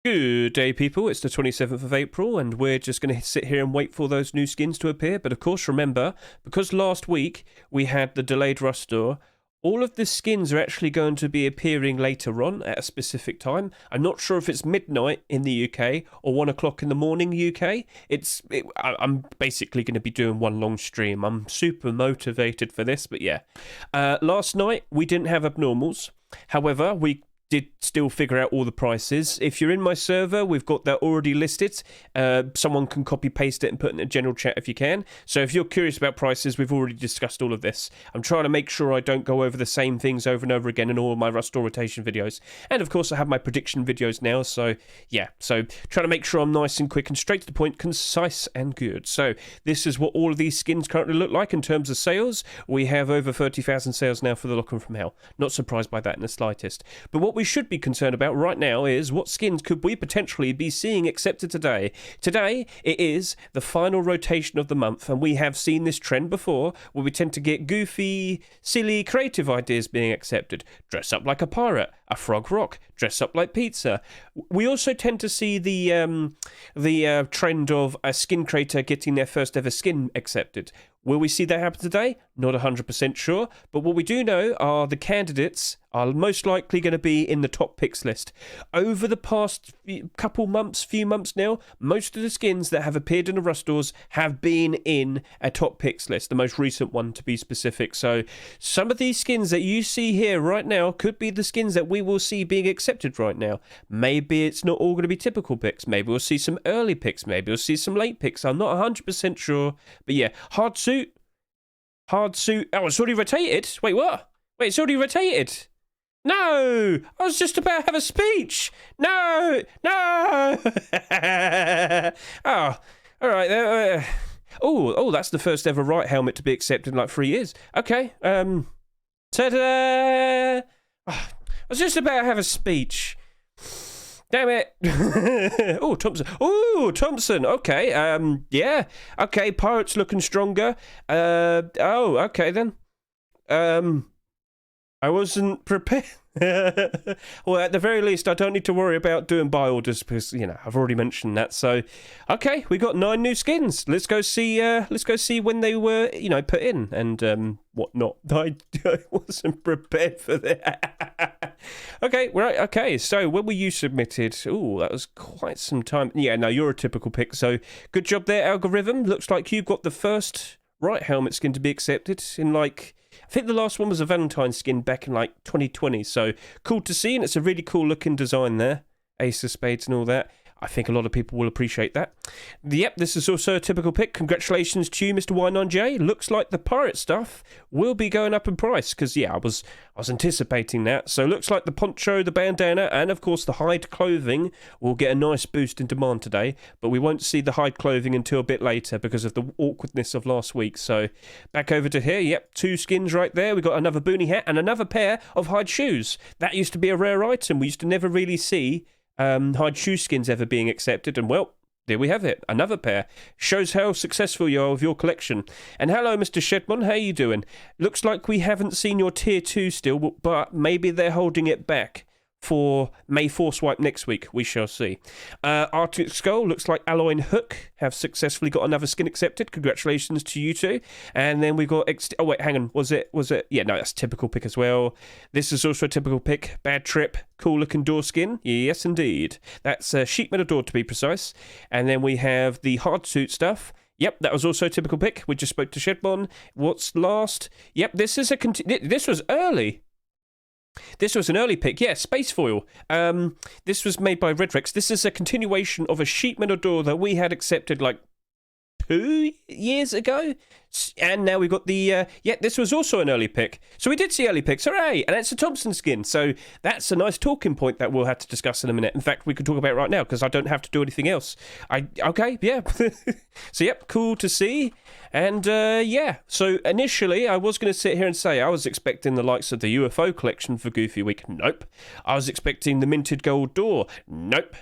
Good day, people. It's the 27th of April, and we're just going to sit here and wait for those new skins to appear. But of course, remember, because last week we had the delayed rush store, all of the skins are actually going to be appearing later on at a specific time. I'm not sure if it's midnight in the UK or 1 o'clock in the morning UK. I'm basically going to be doing one long stream. I'm super motivated for this, but yeah. Last night we didn't have abnormals. However, we did still figure out all the prices. If you're in my server, we've got that already listed. Someone can copy paste it and put it in a general chat if you can. So if you're curious about prices, we've already discussed all of this. I'm trying to make sure I don't go over the same things over and over again in all of my restore rotation videos. And of course, I have my prediction videos now. So yeah, so trying to make sure I'm nice and quick and straight to the point, concise and good. So this is what all of these skins currently look like in terms of sales. We have over 30,000 sales now for the Lock 'em from Hell. Not surprised by that in the slightest. But what we should be concerned about right now is what skins could we potentially be seeing accepted today. Today, it is the final rotation of the month, and we have seen this trend before where we tend to get goofy, silly, creative ideas being accepted. Dress up like a pirate, a frog rock, dress up like pizza. We also tend to see the trend of a skin creator getting their first ever skin accepted. Will we see that happen today? Not 100% sure, but what we do know are the candidates are most likely going to be in the top picks list. Over the past few months now, most of the skins that have appeared in the rush stores have been in a top picks list, the most recent one to be specific. So some of these skins that you see here right now could be the skins that we will see being accepted right now. Maybe it's not all going to be typical picks. Maybe we'll see some early picks. Maybe we'll see some late picks. I'm not 100% sure, but yeah, Hardsuit. Oh, it's already rotated. Wait, what? Wait, it's already rotated. No, I was just about to have a speech. No. Oh, all right. Oh, that's the first ever right helmet to be accepted in like 3 years. Okay. Ta-da! Oh, I was just about to have a speech. Damn it. Oh, Thompson. Okay. Yeah. Okay, Pirates looking stronger. Okay then. I wasn't prepared. Well, at the very least, I don't need to worry about doing buy orders because, I've already mentioned that. So, okay, we got 9 new skins. Let's go see when they were, put in and whatnot. I wasn't prepared for that. Okay, right. Okay, so when were you submitted? Oh, that was quite some time. Yeah, no, you're a typical pick. So, good job there, algorithm. Looks like you got the first right helmet skin to be accepted in I think the last one was a Valentine skin back in 2020, so cool to see, and it's a really cool looking design there. Ace of Spades and all that. I think a lot of people will appreciate that. Yep, this is also a typical pick. Congratulations to you, Mr. Y9J. Looks like the pirate stuff will be going up in price, because, yeah, I was anticipating that. So looks like the poncho, the bandana, and, of course, the hide clothing will get a nice boost in demand today, but we won't see the hide clothing until a bit later because of the awkwardness of last week. So back over to here. Yep, 2 skins right there. We got another boonie hat and another pair of hide shoes. That used to be a rare item. We used to never really see hide shoe skins ever being accepted, and well, there we have it, another pair. Shows how successful you are with your collection. And hello, Mr. Shedmon, how you doing? Looks like we haven't seen your tier 2 still, but maybe they're holding it back for May 4 swipe next week. We shall see. Arctic Skull, looks like Alloy and Hook have successfully got another skin accepted. Congratulations to you two. And then we got oh wait, hang on, was it yeah, no, that's a typical pick as well. This is also a typical pick. Bad Trip, cool looking door skin. Yes indeed, that's sheet metal door to be precise. And then we have the Hardsuit stuff. Yep, that was also a typical pick. We just spoke to Shedmon. What's last? Yep, this is this was early. This was an early pick, yeah, Space Foil. This was made by Redrex. This is a continuation of a sheet metal door that we had accepted 2 years ago. And now we've got the, this was also an early pick. So we did see early picks, hooray! And it's a Thompson skin, so that's a nice talking point that we'll have to discuss in a minute. In fact, we could talk about it right now, because I don't have to do anything else. Okay, yeah. So, yep, cool to see. And, yeah, so initially I was going to sit here and say I was expecting the likes of the UFO collection for Goofy Week. Nope. I was expecting the Minted Gold door. Nope.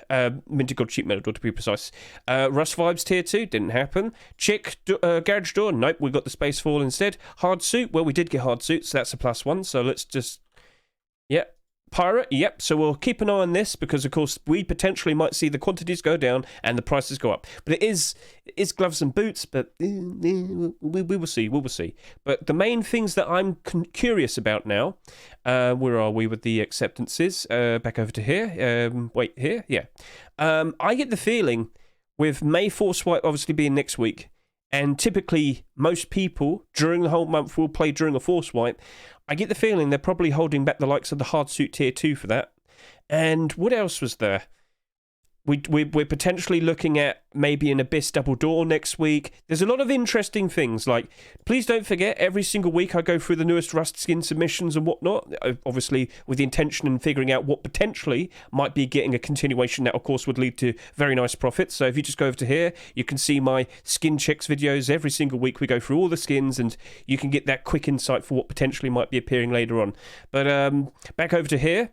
Minted Gold Sheet Metal door, to be precise. Rust Vibes Tier 2, didn't happen. Chick Garage door, nope. We got the Space Fall instead. Hardsuit, well, we did get Hardsuit, so that's a +1. So let's just, yeah, Pirate, yep. So we'll keep an eye on this because, of course, we potentially might see the quantities go down and the prices go up. But it is gloves and boots, but we will see. We will see. But the main things that I'm curious about now, where are we with the acceptances? Back over to here. Wait, here? Yeah. I get the feeling with May 4 swipe obviously being next week, and typically most people during the whole month will play during a 4 swipe. I get the feeling they're probably holding back the likes of the Hardsuit Tier 2 for that. And what else was there? We're potentially looking at maybe an Abyss Double Door next week. There's a lot of interesting things. Like, please don't forget, every single week I go through the newest Rust skin submissions and whatnot, obviously with the intention in figuring out what potentially might be getting a continuation that, of course, would lead to very nice profits. So if you just go over to here, you can see my skin checks videos. Every single week we go through all the skins and you can get that quick insight for what potentially might be appearing later on. But back over to here,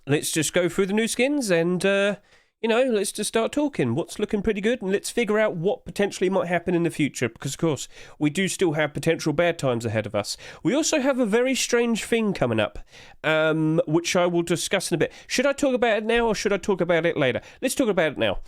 let's just go through the new skins and... let's just start talking. What's looking pretty good, and let's figure out what potentially might happen in the future, because, of course, we do still have potential bad times ahead of us. We also have a very strange thing coming up, which I will discuss in a bit. Should I talk about it now, or should I talk about it later? Let's talk about it now.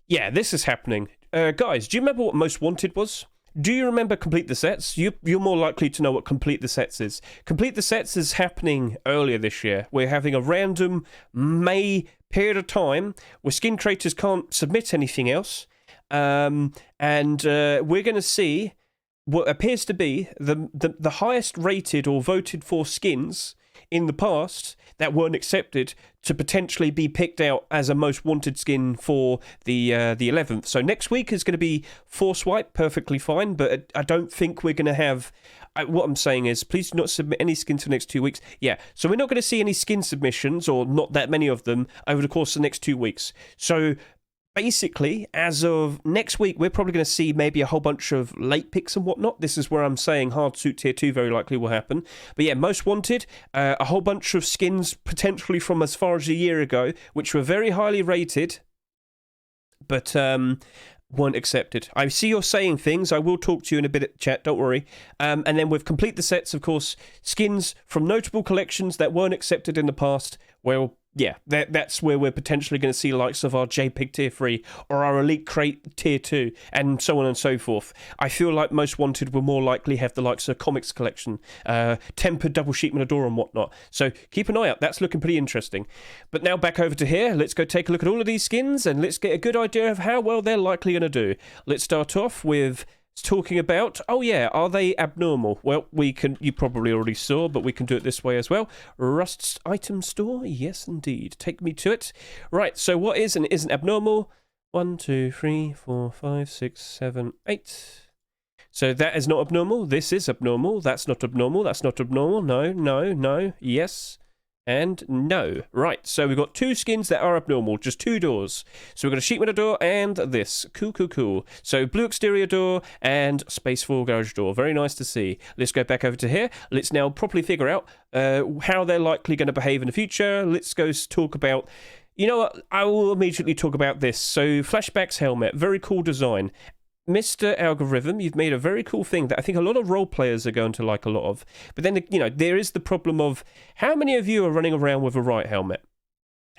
Yeah, this is happening. Guys, do you remember what Most Wanted was? Do you remember Complete the Sets? You're more likely to know what Complete the Sets is. Complete the Sets is happening earlier this year. We're having a random May period of time where skin creators can't submit anything else. And we're going to see what appears to be the highest rated or voted for skins in the past that weren't accepted to potentially be picked out as a most wanted skin for the 11th. So next week is going to be 4 swipe, perfectly fine, but I don't think we're going to have... what I'm saying is, please do not submit any skins for the next 2 weeks. Yeah, so we're not going to see any skin submissions, or not that many of them, over the course of the next 2 weeks. So... basically, as of next week, we're probably going to see maybe a whole bunch of late picks and whatnot. This is where I'm saying Hardsuit Tier 2 very likely will happen. But yeah, Most Wanted, a whole bunch of skins potentially from as far as a year ago, which were very highly rated, but weren't accepted. I see you're saying things. I will talk to you in a bit, chat, don't worry. And then with Complete the Sets, of course, skins from notable collections that weren't accepted in the past, well... yeah, that's where we're potentially going to see the likes of our JPEG Tier 3 or our Elite Crate Tier 2 and so on and so forth. I feel like Most Wanted will more likely have the likes of Comics Collection, Tempered Double Sheet Monodor and whatnot. So keep an eye out. That's looking pretty interesting. But now back over to here. Let's go take a look at all of these skins and let's get a good idea of how well they're likely going to do. Let's start off with... talking about, oh yeah, are they abnormal? Well, you probably already saw, but we can do it this way as well. Rust's item store, yes indeed. Take me to it. Right, so what is and isn't abnormal? 1, 2, 3, 4, 5, 6, 7, 8. So that is not abnormal. This is abnormal. That's not abnormal. That's not abnormal. No, no, no. Yes. And no. Right, so we've got 2 skins that are abnormal, just 2 doors. So we've got a sheet metal door and this. Cool, cool, cool. So blue exterior door and space for garage door. Very nice to see. Let's go back over to here. Let's now properly figure out how they're likely going to behave in the future. Let's go talk about... you know what? I will immediately talk about this. So Flashback's helmet, very cool design. Mr. Algorithm, you've made a very cool thing that I think a lot of role players are going to like a lot of. But then, there is the problem of how many of you are running around with a right helmet?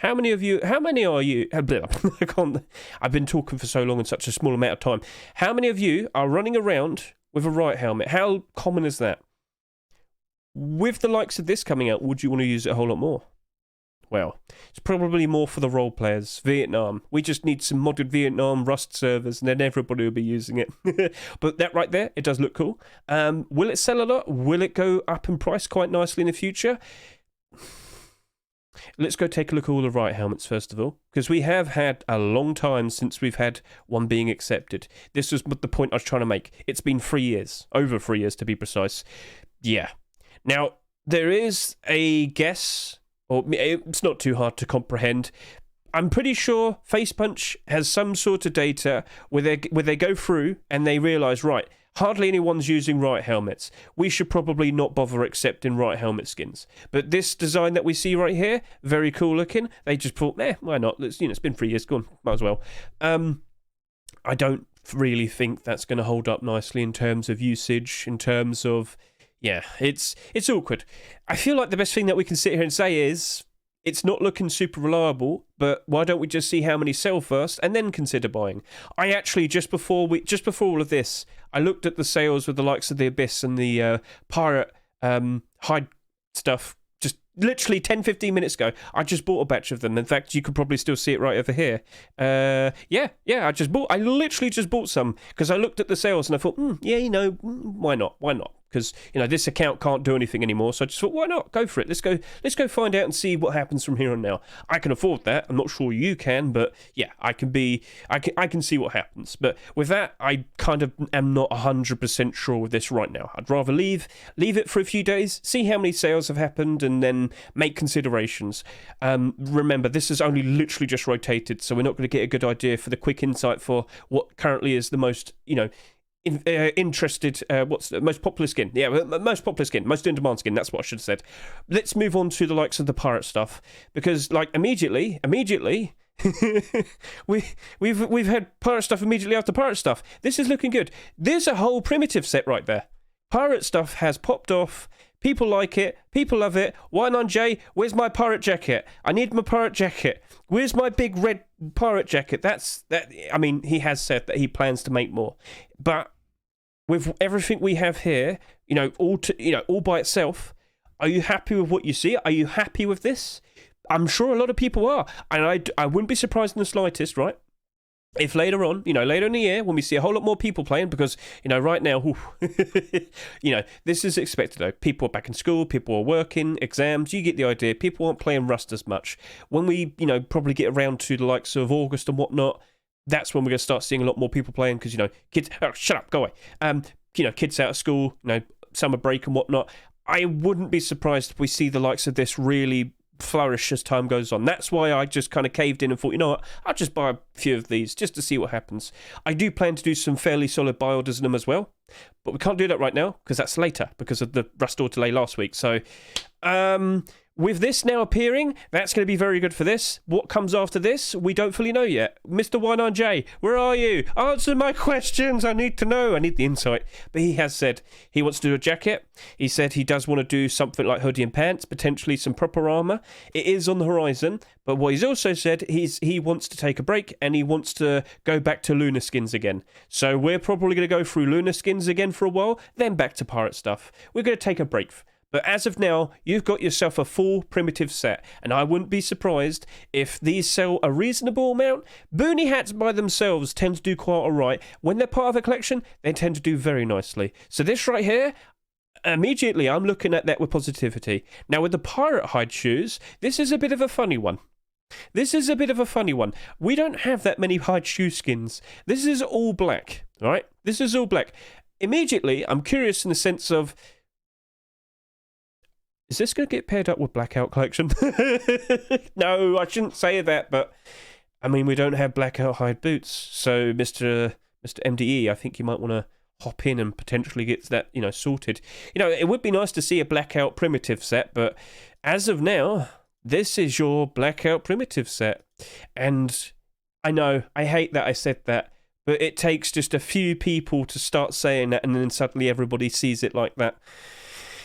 How many are you? I've been talking for so long in such a small amount of time. How many of you are running around with a right helmet? How common is that? With the likes of this coming out, would you want to use it a whole lot more? Well, it's probably more for the role players. Vietnam. We just need some modded Vietnam Rust servers, and then everybody will be using it. But that right there, it does look cool. Will it sell a lot? Will it go up in price quite nicely in the future? Let's go take a look at all the right helmets first of all, because we have had a long time since we've had one being accepted. This was the point I was trying to make. It's been 3 years, over 3 years to be precise. Yeah. Now, there is a guess... or it's not too hard to comprehend. I'm pretty sure Facepunch has some sort of data where they go through and they realise, right, hardly anyone's using right helmets. We should probably not bother accepting right helmet skins. But this design that we see right here, very cool looking. They just thought, why not? It's been 3 years, gone, might as well. I don't really think that's going to hold up nicely in terms of usage, in terms of... Yeah, it's awkward. I feel like the best thing that we can sit here and say is it's not looking super reliable, but why don't we just see how many sell first and then consider buying? I actually just before all of this, I looked at the sales with the likes of the Abyss and the Pirate hide stuff. Just literally 10-15 minutes ago, I just bought a batch of them. In fact, you could probably still see it right over here. Yeah, I literally just bought some because I looked at the sales and I thought, why not? Because this account can't do anything anymore, so I just thought, why not? Go for it. Let's go find out and see what happens from here on now. I can afford that. I'm not sure you can, but yeah, I can see what happens. But with that, I kind of am not 100% sure with this right now. I'd rather leave it for a few days, see how many sales have happened, and then make considerations. Remember, this is only literally just rotated, so we're not going to get a good idea for the quick insight for what currently is the most, interested, what's the most popular skin? Yeah, most popular skin, most in-demand skin, that's what I should have said. Let's move on to the likes of the pirate stuff, because immediately we've had pirate stuff immediately after pirate stuff. This is looking good. There's a whole primitive set right there. Pirate stuff has popped off. People like it. People love it. Y9J, where's my pirate jacket? I need my pirate jacket. Where's my big red pirate jacket? I mean, he has said that he plans to make more. But with everything we have here, all by itself, are you happy with what you see? Are you happy with this? I'm sure a lot of people are. And I wouldn't be surprised in the slightest, right? If later on, later in the year, when we see a whole lot more people playing, because, right now, this is expected, though. People are back in school, people are working, exams, you get the idea. People aren't playing Rust as much. When we, probably get around to the likes of August and whatnot, that's when we're going to start seeing a lot more people playing, because, kids, shut up, go away. Kids out of school, summer break and whatnot. I wouldn't be surprised if we see the likes of this really flourish as time goes on. That's why I just kind of caved in and thought, you know what, I'll just buy a few of these just to see what happens. I do plan to do some fairly solid buy orders in them as well, but we can't do that right now because that's later because of the Rust door delay last week. So with this now appearing, that's going to be very good for this. What comes after this, we don't fully know yet. Mr. Y9J, where are you? Answer my questions. I need to know. I need the insight. But he has said he wants to do a jacket. He said he does want to do something like hoodie and pants, potentially some proper armor. It is on the horizon. But what he's also said, he wants to take a break and he wants to go back to Lunar skins again. So we're probably going to go through Lunar skins again for a while, then back to pirate stuff. We're going to take a break. But as of now, you've got yourself a full primitive set, and I wouldn't be surprised if these sell a reasonable amount. Boonie hats by themselves tend to do quite alright. When they're part of a collection, they tend to do very nicely. So this right here, immediately I'm looking at that with positivity. Now with the pirate hide shoes, this is a bit of a funny one. We don't have that many hide shoe skins. This is all black, alright? This is all black. Immediately, I'm curious in the sense of, is this going to get paired up with Blackout Collection? No, I shouldn't say that, but I mean, we don't have Blackout hide boots. So, Mr. MDE, I think you might want to hop in and potentially get that, sorted. It would be nice to see a Blackout primitive set, but as of now, this is your Blackout primitive set. And I know, I hate that I said that, but it takes just a few people to start saying that, and then suddenly everybody sees it like that.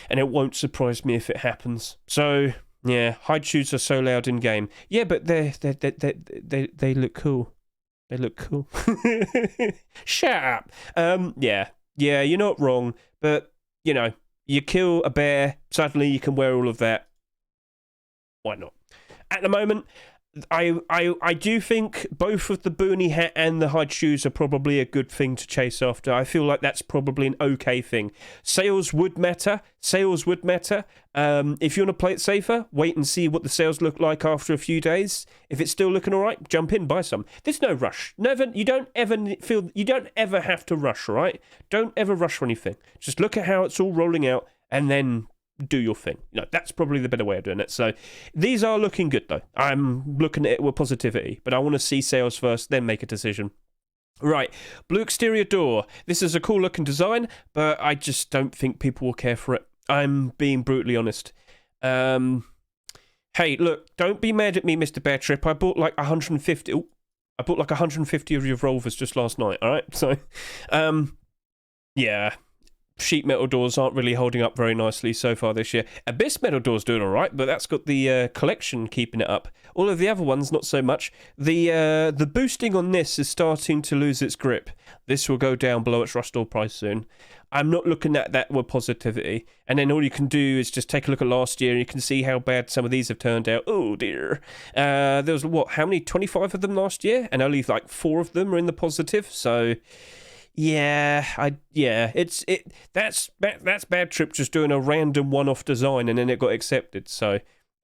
And it won't surprise me if it happens. So, yeah, hide shoes are so loud in game. Yeah, but they look cool. They look cool. Shut up. Yeah, you're not wrong. But, you kill a bear, suddenly you can wear all of that. Why not? At the moment, I do think both of the Boonie hat and the hide shoes are probably a good thing to chase after. I feel like that's probably an okay thing. Sales would matter. If you want to play it safer, wait and see what the sales look like after a few days. If it's still looking all right, jump in, buy some. There's no rush. You don't ever have to rush, all right? Don't ever rush for anything. Just look at how it's all rolling out and then do your thing. That's probably the better way of doing it. So these are looking good though. I'm looking at it with positivity, but I want to see sales first, then make a decision. Right, blue exterior door. This is a cool looking design, but I just don't think people will care for it. I'm being brutally honest. Hey, look, don't be mad at me, Mr. Bear Trip. I bought like 150. I bought like 150 of your revolvers just last night. All right, so yeah. sheet metal doors aren't really holding up very nicely so far this year. Abyss metal doors doing all right, but that's got the collection keeping it up. All of the other ones, not so much. The boosting on this is starting to lose its grip. This will go down below its rush door price soon. I'm not looking at that with positivity. And then all you can do is just take a look at last year, and you can see how bad some of these have turned out. Oh dear. There was how many? 25 of them last year, and only like 4 of them are in the positive. So. That's Bad Trip just doing a random one-off design and then it got accepted. So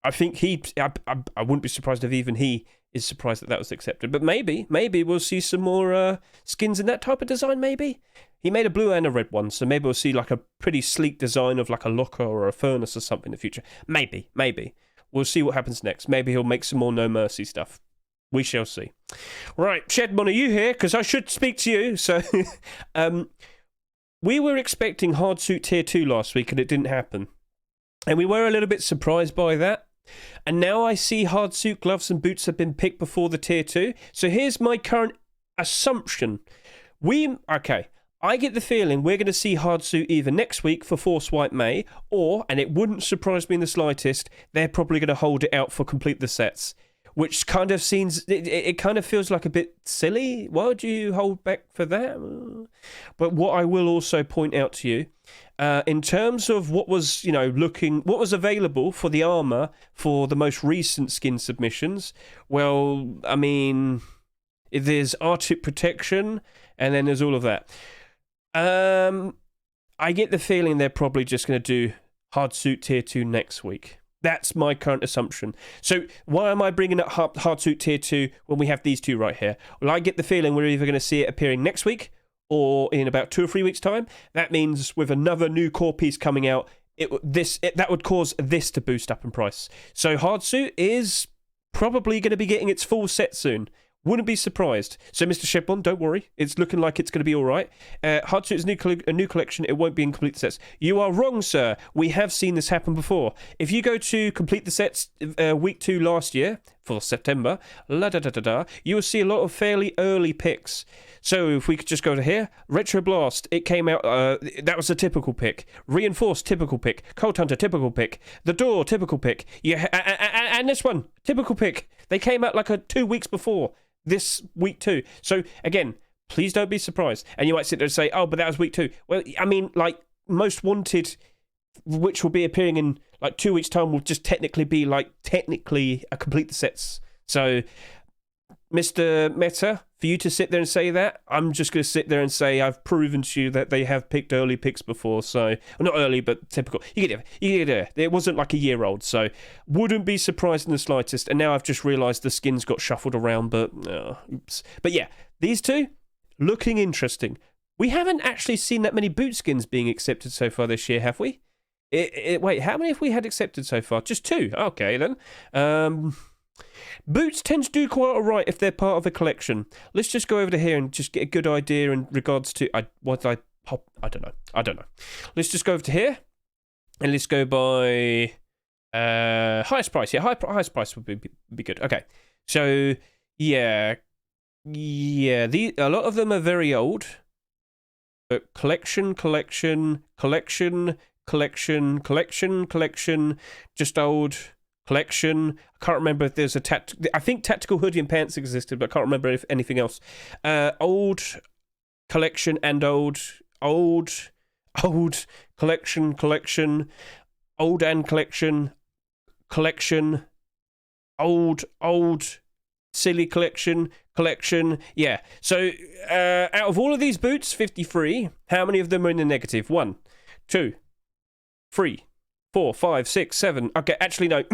I think I wouldn't be surprised if even he is surprised that was accepted. But maybe we'll see some more skins in that type of design. Maybe he made a blue and a red one, so maybe we'll see like a pretty sleek design of like a locker or a furnace or something in the future. Maybe we'll see what happens next. Maybe he'll make some more No Mercy stuff. We shall see. Right, Shedmon, are you here? Because I should speak to you. So, we were expecting Hardsuit Tier 2 last week, and it didn't happen. And we were a little bit surprised by that. And now I see Hardsuit gloves and boots have been picked before the Tier 2. So here's my current assumption. I get the feeling we're going to see Hardsuit either next week for Force White May, or, and it wouldn't surprise me in the slightest, they're probably going to hold it out for complete the sets. Which kind of seems, it kind of feels like a bit silly. Why would you hold back for that? But what I will also point out to you, in terms of what was, what was available for the armor for the most recent skin submissions, well, I mean, there's Arctic protection, and then there's all of that. I get the feeling they're probably just going to do Hardsuit Tier 2 next week. That's my current assumption. So why am I bringing up Hardsuit Tier 2 when we have these two right here? Well, I get the feeling we're either going to see it appearing next week or in about 2 or 3 weeks' time. That means with another new core piece coming out, that would cause this to boost up in price. So Hardsuit is probably going to be getting its full set soon. Wouldn't be surprised. So, Mr. Shedbon, don't worry. It's looking like it's going to be all right. Hardsuit is a new collection. It won't be in complete sets. You are wrong, sir. We have seen this happen before. If you go to complete the sets week 2 last year, for September, you will see a lot of fairly early picks. So, if we could just go to here, Retro Blast, it came out, that was a typical pick. Reinforced, typical pick. Cold Hunter, typical pick. The Door, typical pick. And this one, typical pick. They came out like 2 weeks before. This week 2. So, again, please don't be surprised. And you might sit there and say, oh, but that was week 2. Well, I mean, like, Most Wanted, which will be appearing in, like, 2 weeks' time, will just technically be, like, a complete the sets. So, Mr. Meta, for you to sit there and say that, I'm just going to sit there and say I've proven to you that they have picked early picks before. So, well, not early, but typical. You get there. It wasn't like a year old, so wouldn't be surprised in the slightest. And now I've just realised the skins got shuffled around, but oops. But yeah, these two looking interesting. We haven't actually seen that many boot skins being accepted so far this year, have we? Wait, how many have we had accepted so far? Just 2. Okay, then. Boots tend to do quite alright if they're part of a collection. Let's just go over to here and just get a good idea in regards to... I don't know. Let's just go over to here. And let's go by... highest price. Yeah, highest price would be good. Okay. So, yeah. A lot of them are very old. But collection, just old... Collection. I can't remember if there's a I think tactical hoodie and pants existed, but I can't remember if anything else. Old collection and old collection, old and collection, old silly collection. Yeah. So out of all of these boots, 53. How many of them are in the negative? 1, 2, 3. 4, 5, 6, 7. Okay, actually no.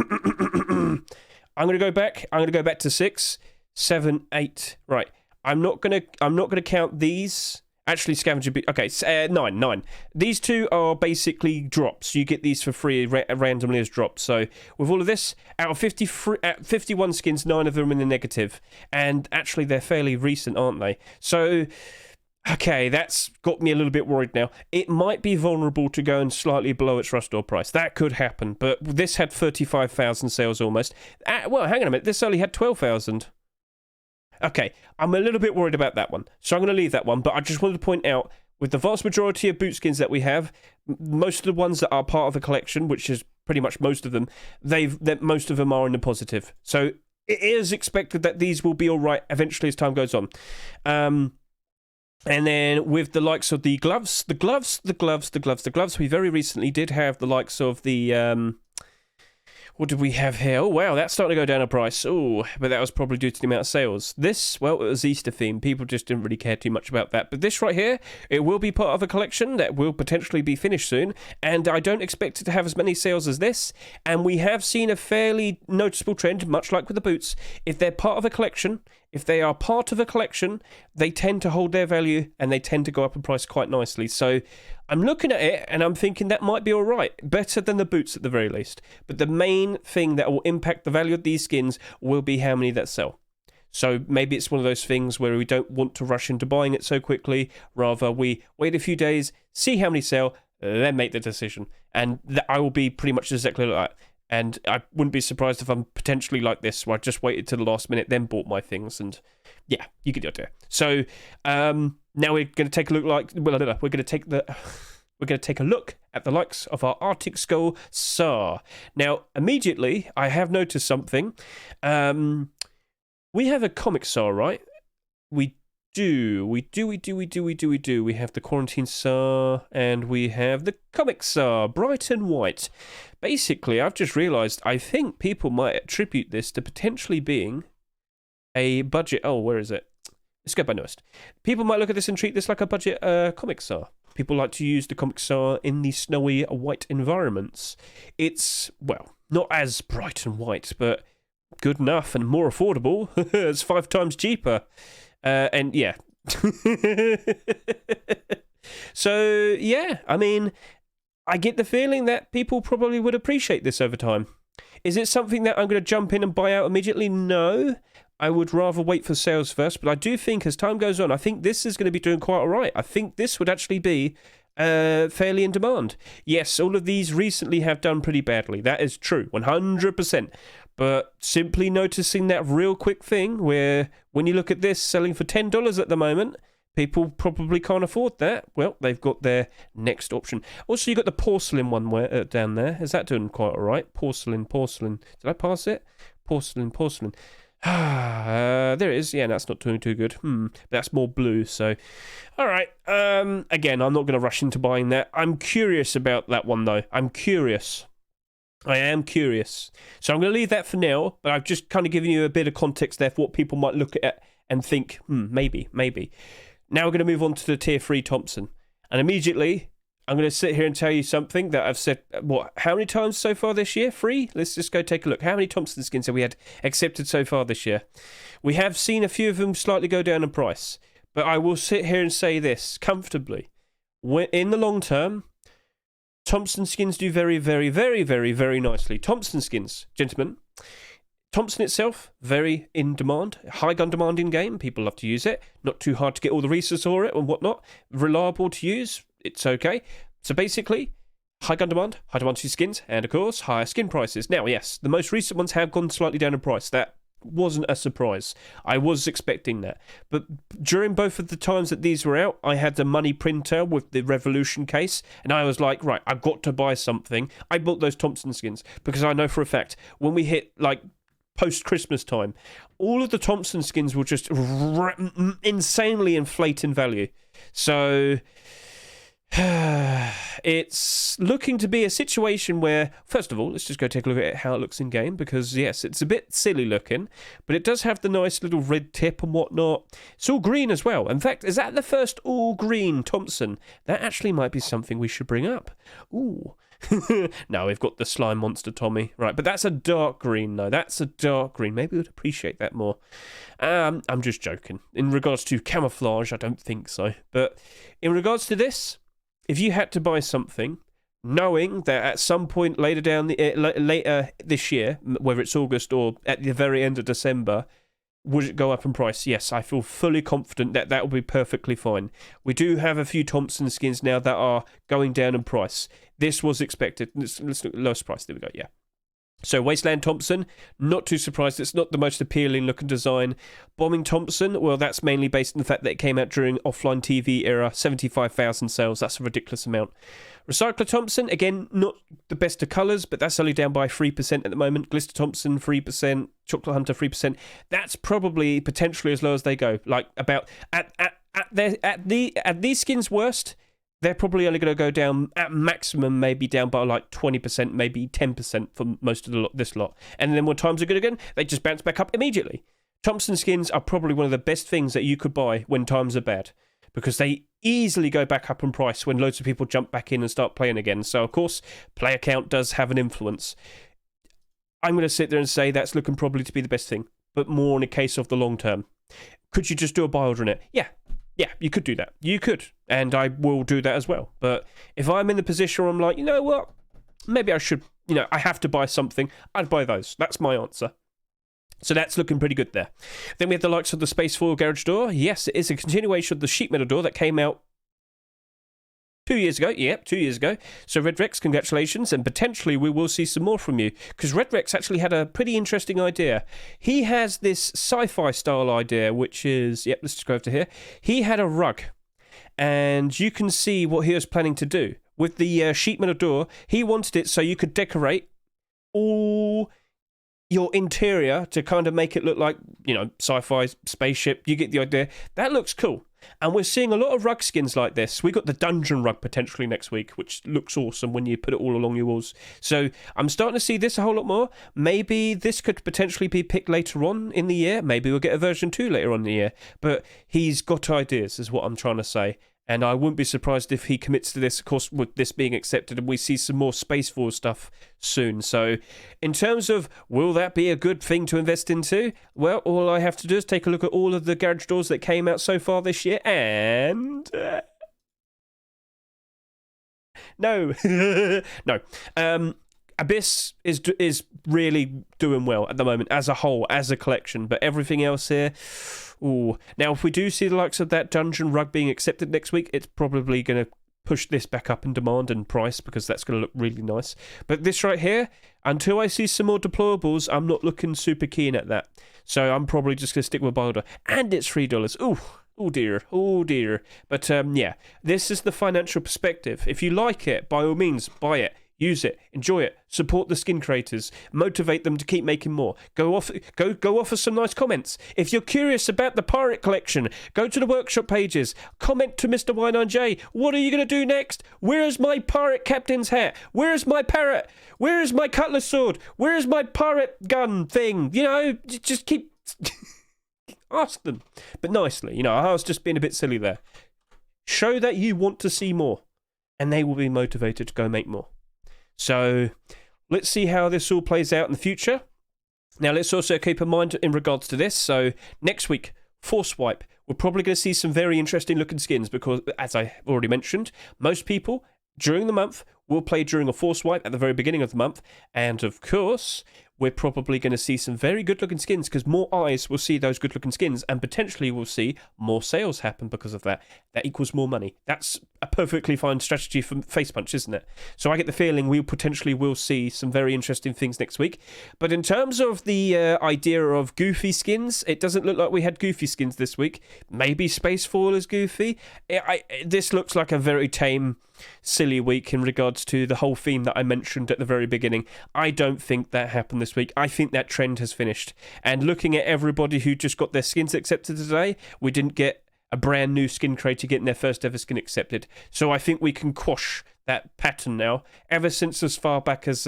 I'm gonna go back. I'm gonna go back to 6, 7, 8. Right. I'm not gonna count these. Actually, scavenger. Okay, 9. These 2 are basically drops. You get these for free randomly as drops. So with all of this, out of 51 skins, 9 of them are in the negative, and actually they're fairly recent, aren't they? So. Okay, that's got me a little bit worried now. It might be vulnerable to going slightly below its rush door price. That could happen, but this had 35,000 sales almost. Well, hang on a minute. This only had 12,000. Okay, I'm a little bit worried about that one, so I'm going to leave that one, but I just wanted to point out with the vast majority of boot skins that we have, most of the ones that are part of a collection, which is pretty much most of them, most of them are in the positive. So it is expected that these will be all right eventually as time goes on. And then with the likes of the gloves, we very recently did have the likes of the what did we have here? Oh, wow, that's starting to go down a price. Oh, but that was probably due to the amount of sales. This, well, it was Easter themed. People just didn't really care too much about that. But this right here, it will be part of a collection that will potentially be finished soon. And I don't expect it to have as many sales as this. And we have seen a fairly noticeable trend, much like with the boots. If they're part of a collection, if they are part of a collection, they tend to hold their value and they tend to go up in price quite nicely. So I'm looking at it and I'm thinking that might be all right. Better than the boots at the very least. But the main thing that will impact the value of these skins will be how many that sell. So maybe it's one of those things where we don't want to rush into buying it so quickly. Rather, we wait a few days, see how many sell, then make the decision. And I will be pretty much exactly like that. And I wouldn't be surprised if I'm potentially like this, where I just waited to the last minute, then bought my things. And yeah, you get the idea. So now we're going to take a look we're going to take a look at the likes of our Arctic Skull SAR. Now, immediately, I have noticed something. We have a comic SAR, right? We do. We have the Quarantine SAR, and we have the comic SAR, bright and white. Basically, I've just realised, I think people might attribute this to potentially being a budget... Oh, where is it? Let's go by newest. People might look at this and treat this like a budget comic SAR. People like to use the comic SAR in the snowy white environments. It's, well, not as bright and white, but good enough and more affordable. It's 5 times cheaper. And yeah. So, yeah, I mean, I get the feeling that people probably would appreciate this over time. Is it something that I'm going to jump in and buy out immediately? No. I would rather wait for sales first, but I do think as time goes on, I think this is going to be doing quite all right. I think this would actually be fairly in demand. Yes, all of these recently have done pretty badly. That is true, 100%. But simply noticing that real quick thing where when you look at this selling for $10 at the moment, people probably can't afford that. Well, they've got their next option. Also, you got the porcelain one down there. Is that doing quite all right? Porcelain. Did I pass it? Porcelain. There it is. Yeah, that's not doing too good. That's more blue, so... All right. Again, I'm not going to rush into buying that. I'm curious about that one, though. I am curious. So I'm going to leave that for now, but I've just kind of given you a bit of context there for what people might look at and think, maybe. Now we're going to move on to the Tier 3 Thompson. And immediately, I'm going to sit here and tell you something that I've said, how many times so far this year? 3? Let's just go take a look. How many Thompson skins have we had accepted so far this year? We have seen a few of them slightly go down in price. But I will sit here and say this comfortably. In the long term, Thompson skins do very, very, very, very, very nicely. Thompson skins, gentlemen. Thompson itself, very in demand. High gun demand in game. People love to use it. Not too hard to get all the resources for it and whatnot. Reliable to use. It's okay. So basically, high gun demand to skins, and of course, higher skin prices. Now, yes, the most recent ones have gone slightly down in price. That wasn't a surprise. I was expecting that. But during both of the times that these were out, I had the money printer with the Revolution case, and I was like, right, I've got to buy something. I bought those Thompson skins because I know for a fact when we hit like post-Christmas time, all of the Thompson skins will just insanely inflate in value. So it's looking to be a situation where, first of all, let's just go take a look at how it looks in game, because yes, it's a bit silly looking, but it does have the nice little red tip and whatnot. It's all green as well. In fact, is that the first all green Thompson? That actually might be something we should bring up. Ooh. Now we've got the slime monster Tommy, right? But that's a dark green, though. That's a dark green. Maybe we'd appreciate that more. I'm just joking. In regards to camouflage, I don't think so. But in regards to this, if you had to buy something, knowing that at some point later this year, whether it's August or at the very end of December, would it go up in price? Yes, I feel fully confident that that will be perfectly fine. We do have a few Thompson skins now that are going down in price. This was expected. Let's look at lowest price. There we go, yeah. So Wasteland Thompson, not too surprised. It's not the most appealing looking design. Bombing Thompson, well, that's mainly based on the fact that it came out during offline TV era. 75,000 sales. That's a ridiculous amount. Recycler Thompson, again, not the best of colours, but that's only down by 3% at the moment. Glister Thompson, 3%. Chocolate Hunter, 3%. That's probably potentially as low as they go. Like about at these skins' worst, they're probably only going to go down at maximum, maybe down by like 20%, maybe 10% for most of this lot. And then when times are good again, they just bounce back up immediately. Thompson skins are probably one of the best things that you could buy when times are bad, because they easily go back up in price when loads of people jump back in and start playing again. So, of course, player count does have an influence. I'm going to sit there and say that's looking probably to be the best thing, but more in a case of the long term. Could you just do a buy order in it? Yeah, you could do that. You could. And I will do that as well. But if I'm in the position where I'm like, you know what? Maybe I should, I have to buy something. I'd buy those. That's my answer. So that's looking pretty good there. Then we have the likes of the Space Foil Garage Door. Yes, it is a continuation of the sheet metal door that came out 2 years ago. Yeah, 2 years ago. So Red Rex, congratulations. And potentially we will see some more from you. Because Red Rex actually had a pretty interesting idea. He has this sci-fi style idea, which is, let's just go over to here. He had a rug. And you can see what he was planning to do. With the sheet metal door, he wanted it so you could decorate all your interior to kind of make it look like, sci-fi spaceship. You get the idea. That looks cool. And we're seeing a lot of rug skins like this. We got the dungeon rug potentially next week, which looks awesome when you put it all along your walls. So I'm starting to see this a whole lot more. Maybe this could potentially be picked later on in the year. Maybe we'll get a version 2 later on in the year. But he's got ideas, is what I'm trying to say. And I wouldn't be surprised if he commits to this, of course, with this being accepted, and we see some more Space Force stuff soon. So in terms of, will that be a good thing to invest into? Well, all I have to do is take a look at all of the garage doors that came out so far this year, and... No. No. Abyss is really doing well at the moment as a whole, as a collection, but everything else here... Ooh. Now, if we do see the likes of that dungeon rug being accepted next week, it's probably going to push this back up in demand and price, because that's going to look really nice. But this right here, until I see some more deployables, I'm not looking super keen at that. So I'm probably just going to stick with Boulder. And it's $3. Ooh. Oh dear, oh dear. But this is the financial perspective. If you like it, by all means, buy it. Use it, enjoy it, support the skin creators, motivate them to keep making more. Go offer some nice comments. If you're curious about the pirate collection, go to the workshop pages, comment to Mr. Y9J. What are you going to do next? Where's my pirate captain's hat? Where's my parrot? Where's my cutlass sword? Where's my pirate gun thing? Just keep... Ask them. But nicely, I was just being a bit silly there. Show that you want to see more, and they will be motivated to go make more. So let's see how this all plays out in the future. Now, let's also keep in mind in regards to this. So next week, Force Wipe, we're probably going to see some very interesting looking skins, because, as I already mentioned, most people during the month will play during a Force Wipe at the very beginning of the month. And of course, we're probably going to see some very good looking skins, because more eyes will see those good looking skins, and potentially we'll see more sales happen because of that. That equals more money. That's a perfectly fine strategy for Face Punch, isn't it? So I get the feeling we potentially will see some very interesting things next week. But in terms of the idea of goofy skins, it doesn't look like we had goofy skins this week. Maybe Space Foil is goofy. This looks like a very tame, silly week in regards to the whole theme that I mentioned at the very beginning. I don't think that happened this week. I think that trend has finished. And looking at everybody who just got their skins accepted today, we didn't get a brand new skin creator getting their first ever skin accepted. So I think we can quash that pattern now. Ever since as far back as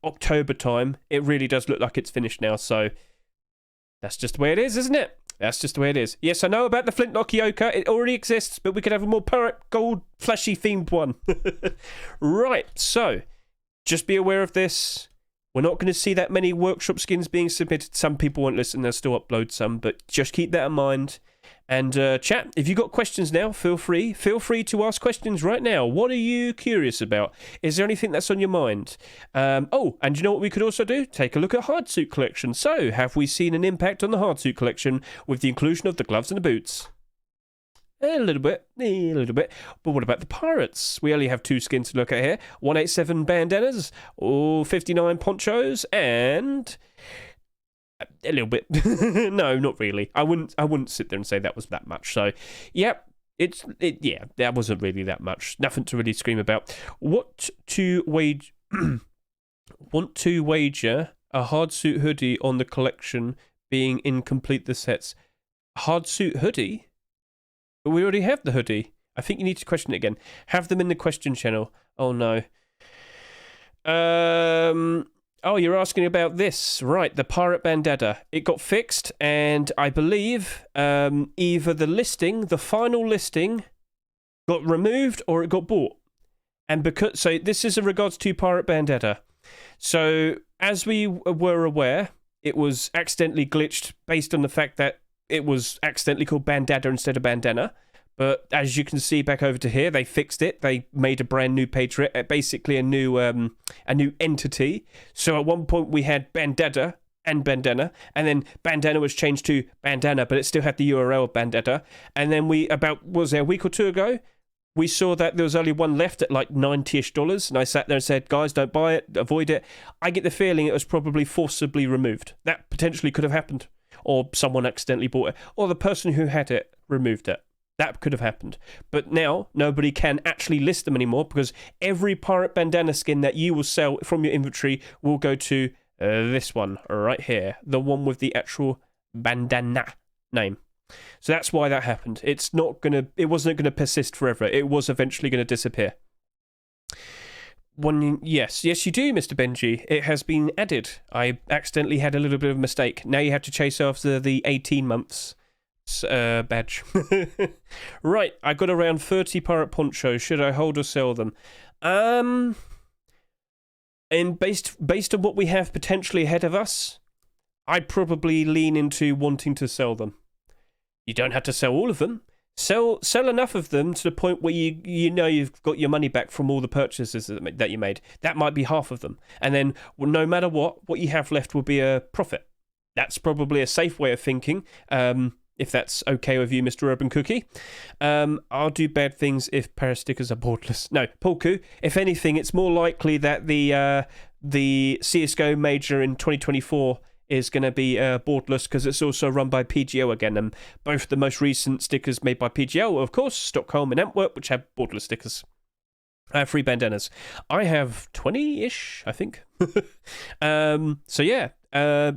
October time, it really does look like it's finished now. So that's just the way it is, isn't it? That's just the way it is. Yes, I know about the Flintlock Yoka. It already exists, but we could have a more pirate gold flashy themed one. Right, so just be aware of this. We're not going to see that many workshop skins being submitted. Some people won't listen. They'll still upload some, but just keep that in mind. And chat, if you've got questions now, feel free to ask questions right now. What are you curious about? Is there anything that's on your mind? And you know what we could also do? Take a look at Hardsuit collection. So, have we seen an impact on the Hardsuit collection with the inclusion of the gloves and the boots? A little bit. But what about the pirates? We only have 2 skins to look at here. 187 bandanas, 59 ponchos, and a little bit. No, not really. I wouldn't sit there and say that was that much. So, yep. Yeah, that wasn't really that much. Nothing to really scream about. Want to wager a Hardsuit hoodie on the collection being incomplete the sets? Hardsuit hoodie? But we already have the hoodie. I think you need to question it again. Have them in the question channel. Oh no. Oh, you're asking about this. Right, the pirate bandana. It got fixed, and I believe either the final listing, got removed or it got bought. And so this is in regards to pirate bandana. So, as we were aware, it was accidentally glitched based on the fact that it was accidentally called bandana instead of bandana. But as you can see back over to here, they fixed it. They made a brand new page for it, basically a new entity. So at one point we had bandana and bandana, and then bandana was changed to bandana, but it still had the URL of bandana. And then a week or 2 ago, we saw that there was only one left at like $90-ish, and I sat there and said, guys, don't buy it, avoid it. I get the feeling it was probably forcibly removed. That potentially could have happened, or someone accidentally bought it, or the person who had it removed it. That could have happened. But now, nobody can actually list them anymore because every pirate bandana skin that you will sell from your inventory will go to this one right here. The one with the actual bandana name. So that's why that happened. It wasn't going to persist forever. It was eventually going to disappear. Yes, you do, Mr. Benji. It has been added. I accidentally had a little bit of a mistake. Now you have to chase after the 18 months. Badge. Right, I got around 30 pirate ponchos. Should I hold or sell them? And based on what we have potentially ahead of us, I'd probably lean into wanting to sell them. You don't have to sell all of them. Sell enough of them to the point where you know you've got your money back from all the purchases that you made. That might be half of them, and then no matter what you have left will be a profit. That's probably a safe way of thinking. If that's okay with you, Mr. Urban Cookie. I'll do bad things if para stickers are borderless. No, Polku, if anything, it's more likely that the CSGO major in 2024 is going to be borderless because it's also run by PGL again. And both the most recent stickers made by PGL were, of course, Stockholm and Antwerp, which have borderless stickers. I have 3 bandanas. I have 20-ish, I think. So yeah,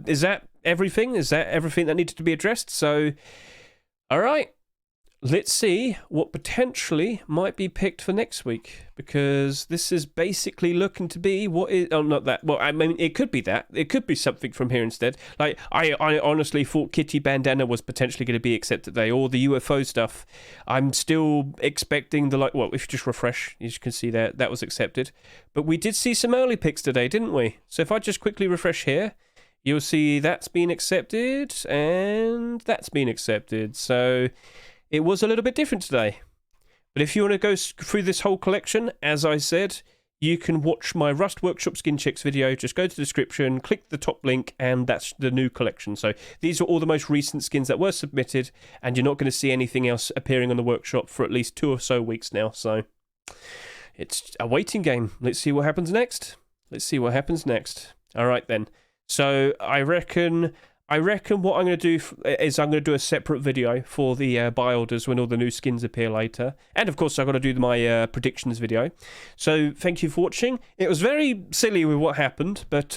is that everything? Is that everything that needed to be addressed? So, all right. Let's see what potentially might be picked for next week, because this is basically looking to be what is... Oh, not that. Well, I mean, it could be that. It could be something from here instead. Like, I honestly thought Kitty Bandana was potentially going to be accepted today, or the UFO stuff. I'm still expecting the, well, if you just refresh, as you can see there, that was accepted. But we did see some early picks today, didn't we? So if I just quickly refresh here, you'll see that's been accepted, and that's been accepted. So... it was a little bit different today. But if you want to go through this whole collection, as I said, you can watch my Rust Workshop Skin Checks video. Just go to the description, click the top link, and that's the new collection. So these are all the most recent skins that were submitted, and you're not going to see anything else appearing on the workshop for at least 2 or so weeks now. So it's a waiting game. Let's see what happens next. All right, then. So I reckon what I'm going to do is I'm going to do a separate video for the buy orders when all the new skins appear later. And, of course, I've got to do my predictions video. So, thank you for watching. It was very silly with what happened, but,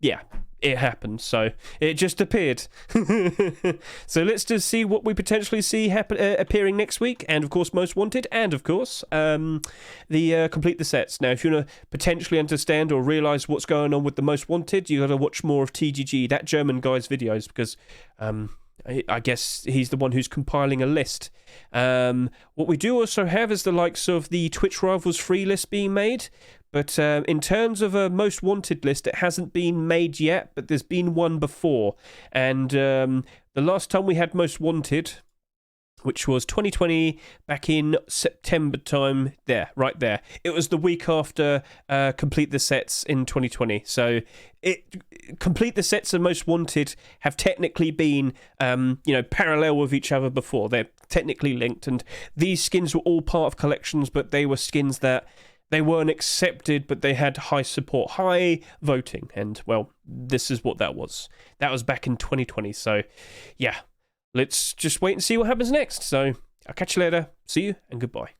yeah, it happened. So, it just appeared. So, let's just see what we potentially see appearing next week. And, of course, Most Wanted. And, of course, complete the sets. Now, if you want to potentially understand or realise what's going on with the Most Wanted, you got to watch more of TGG, that German guy's videos, because I guess he's the one who's compiling a list. What we do also have is the likes of the Twitch Rivals free list being made. But in terms of a Most Wanted list, it hasn't been made yet, but there's been one before. And the last time we had Most Wanted, which was 2020, back in September time, right there. It was the week after Complete the Sets in 2020. So Complete the Sets and Most Wanted have technically been, parallel with each other before. They're technically linked, and these skins were all part of collections, but they were skins that they weren't accepted, but they had high support, high voting, and, well, this is what that was. That was back in 2020, so, yeah, let's just wait and see what happens next. So, I'll catch you later, see you, and goodbye.